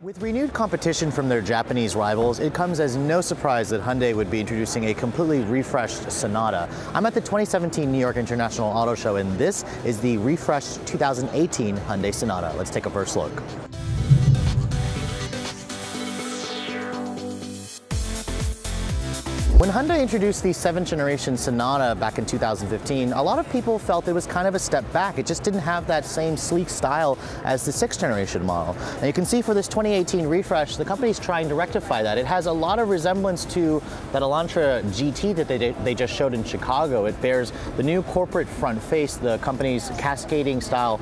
With renewed competition from their Japanese rivals, it comes as no surprise that Hyundai would be introducing a completely refreshed Sonata. I'm at the 2017 New York International Auto Show, and this is the refreshed 2018 Hyundai Sonata. Let's take a first look. When Hyundai introduced the 7th generation Sonata back in 2015, a lot of people felt it was kind of a step back. It just didn't have that same sleek style as the 6th generation model. And you can see for this 2018 refresh, the company's trying to rectify that. It has a lot of resemblance to that Elantra GT that they just showed in Chicago. It bears the new corporate front face, the company's cascading style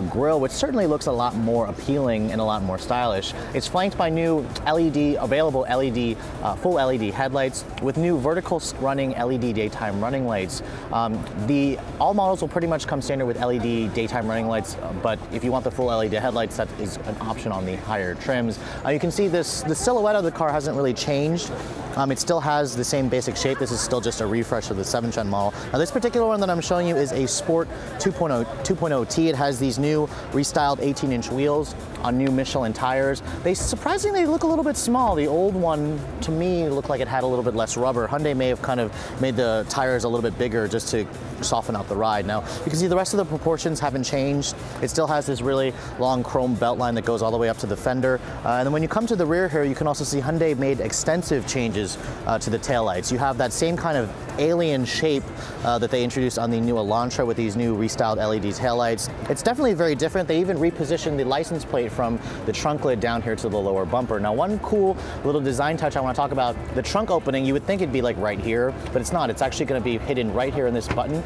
grille, which certainly looks a lot more appealing and a lot more stylish. It's flanked by new available LED, full LED headlights with new vertical running LED daytime running lights. All models will pretty much come standard with LED daytime running lights, but if you want the full LED headlights, that is an option on the higher trims. You can see the silhouette of the car hasn't really changed. It still has the same basic shape. This is still just a refresh of the 7th gen model. Now this particular one that I'm showing you is a Sport 2.0T. It has these new restyled 18-inch wheels on new Michelin tires. They surprisingly look a little bit small. The old one, to me, looked like it had a little bit less rubber. Hyundai may have kind of made the tires a little bit bigger just to soften out the ride. Now, you can see the rest of the proportions haven't changed. It still has this really long chrome belt line that goes all the way up to the fender. And then when you come to the rear here, you can also see Hyundai made extensive changes to the taillights. You have that same kind of alien shape that they introduced on the new Elantra with these new restyled LED taillights. It's definitely very different. They even repositioned the license plate from the trunk lid down here to the lower bumper. Now, one cool little design touch I want to talk about, the trunk opening, you would think it'd be like right here, but it's not. It's actually going to be hidden right here in this button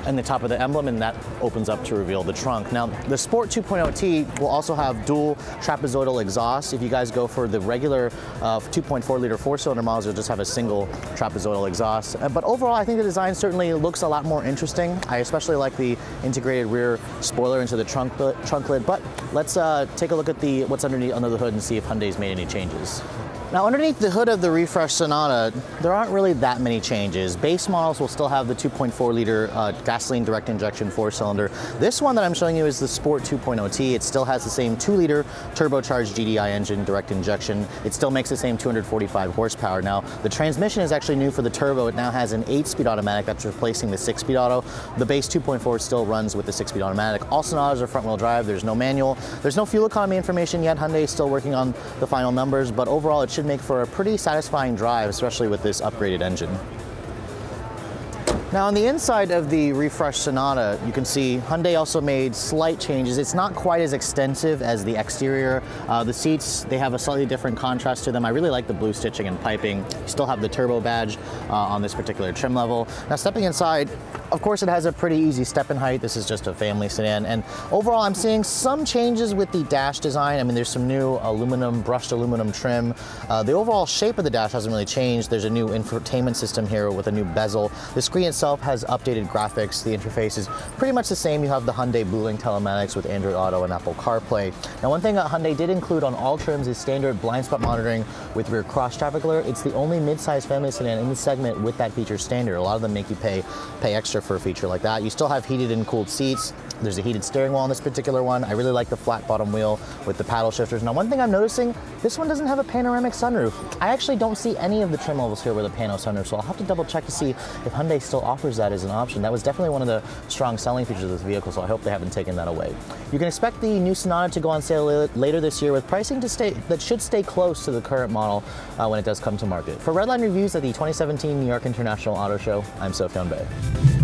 and the top of the emblem, and that opens up to reveal the trunk. Now, the Sport 2.0T will also have dual trapezoidal exhaust. If you guys go for the regular 2.4 liter 4-cylinder models, you'll just have a single trapezoidal exhaust. But overall, I think the design certainly looks a lot more interesting. I especially like the integrated rear spoiler into the trunk lid. But let's take a look at what's under the hood and see if Hyundai's made any changes. Now, underneath the hood of the refreshed Sonata, there aren't really that many changes. Base models will still have the 2.4 liter gasoline direct injection 4-cylinder. This one that I'm showing you is the Sport 2.0T. It still has the same 2 liter turbocharged GDI engine direct injection. It still makes the same 245 horsepower. Now, the transmission is actually new for the turbo. It now has an 8-speed automatic that's replacing the 6-speed auto. The base 2.4 still runs with the 6-speed automatic. All Sonatas are front-wheel drive. There's no manual. There's no fuel economy information yet. Hyundai is still working on the final numbers, but overall, it should make for a pretty satisfying drive, especially with this upgraded engine. Now, on the inside of the refreshed Sonata, you can see Hyundai also made slight changes. It's not quite as extensive as the exterior. The seats, they have a slightly different contrast to them. I really like the blue stitching and piping. You still have the turbo badge on this particular trim level. Now, stepping inside, of course, it has a pretty easy step-in height. This is just a family sedan. And overall, I'm seeing some changes with the dash design. I mean, there's some new brushed aluminum trim. The overall shape of the dash hasn't really changed. There's a new infotainment system here with a new bezel. The screen itself has updated graphics. The interface is pretty much the same. You have the Hyundai BlueLink telematics with Android Auto and Apple CarPlay. Now, one thing that Hyundai did include on all trims is standard blind spot monitoring with rear cross traffic alert. It's the only mid-size family sedan in the segment with that feature standard. A lot of them make you pay extra for a feature like that. You still have heated and cooled seats. There's a heated steering wheel on this particular one. I really like the flat bottom wheel with the paddle shifters. Now, one thing I'm noticing, this one doesn't have a panoramic sunroof. I actually don't see any of the trim levels here with a pano sunroof, so I'll have to double check to see if Hyundai still offers that as an option. That was definitely one of the strong selling features of this vehicle, so I hope they haven't taken that away. You can expect the new Sonata to go on sale later this year with pricing that should stay close to the current model when it does come to market. For Redline reviews at the 2017 New York International Auto Show, I'm Sophian Bay.